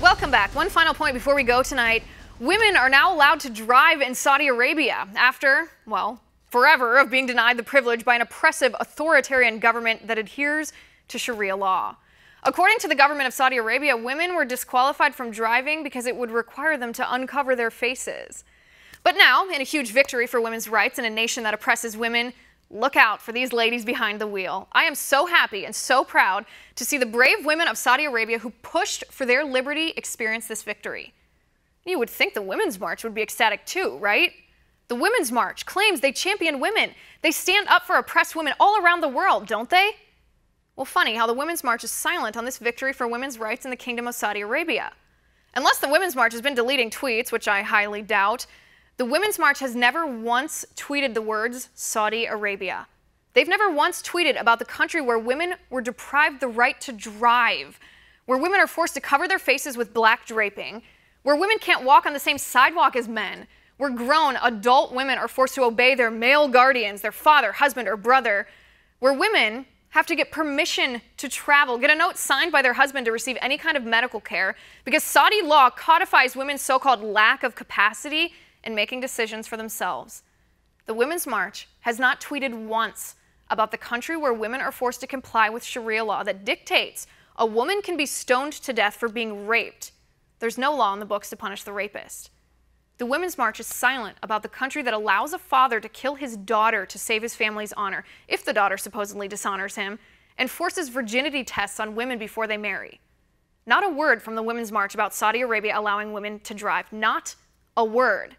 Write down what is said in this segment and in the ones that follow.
Welcome back. One final point before we go tonight. Women are now allowed to drive in Saudi Arabia after, well, forever of being denied the privilege by an oppressive authoritarian government that adheres to Sharia law. According to the government of Saudi Arabia, women were disqualified from driving because it would require them to uncover their faces. But now, in a huge victory for women's rights in a nation that oppresses women, look out for these ladies behind the wheel. I am so happy and so proud to see the brave women of Saudi Arabia who pushed for their liberty experience this victory. You would think the Women's March would be ecstatic too, right? The Women's March claims they champion women. They stand up for oppressed women all around the world, don't they? Well, funny how the Women's March is silent on this victory for women's rights in the Kingdom of Saudi Arabia. Unless the Women's March has been deleting tweets, which I highly doubt, the Women's March has never once tweeted the words Saudi Arabia. They've never once tweeted about the country where women were deprived the right to drive, where women are forced to cover their faces with black draping, where women can't walk on the same sidewalk as men, where grown adult women are forced to obey their male guardians, their father, husband, or brother, where women have to get permission to travel, get a note signed by their husband to receive any kind of medical care, because Saudi law codifies women's so-called lack of capacity in making decisions for themselves. The Women's March has not tweeted once about the country where women are forced to comply with Sharia law that dictates a woman can be stoned to death for being raped. There's no law in the books to punish the rapist. The Women's March is silent about the country that allows a father to kill his daughter to save his family's honor, if the daughter supposedly dishonors him, and forces virginity tests on women before they marry. Not a word from the Women's March about Saudi Arabia allowing women to drive. Not a word.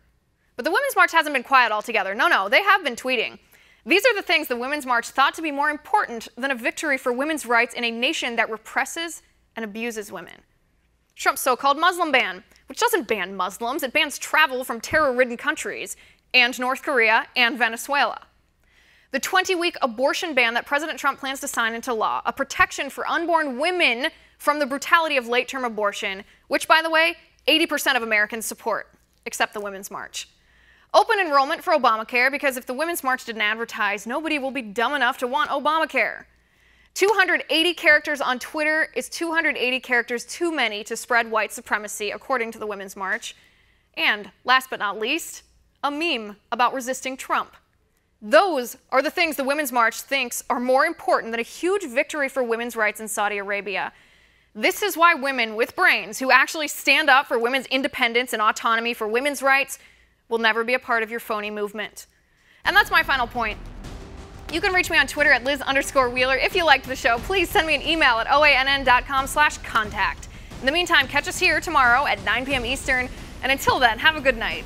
But the Women's March hasn't been quiet altogether. No, they have been tweeting. These are the things the Women's March thought to be more important than a victory for women's rights in a nation that represses and abuses women. Trump's so-called Muslim ban, which doesn't ban Muslims, it bans travel from terror-ridden countries, and North Korea and Venezuela. The 20-week abortion ban that President Trump plans to sign into law, a protection for unborn women from the brutality of late-term abortion, which, by the way, 80% of Americans support, except the Women's March. Open enrollment for Obamacare, because if the Women's March didn't advertise, nobody will be dumb enough to want Obamacare. 280 characters on Twitter is 280 characters too many to spread white supremacy, according to the Women's March. And, last but not least, a meme about resisting Trump. Those are the things the Women's March thinks are more important than a huge victory for women's rights in Saudi Arabia. This is why women with brains who actually stand up for women's independence and autonomy, for women's rights, will never be a part of your phony movement. And that's my final point. You can reach me on Twitter at Liz_Wheeler. If you liked the show, please send me an email at oann.com/contact. In the meantime, catch us here tomorrow at 9 p.m. Eastern. And until then, have a good night.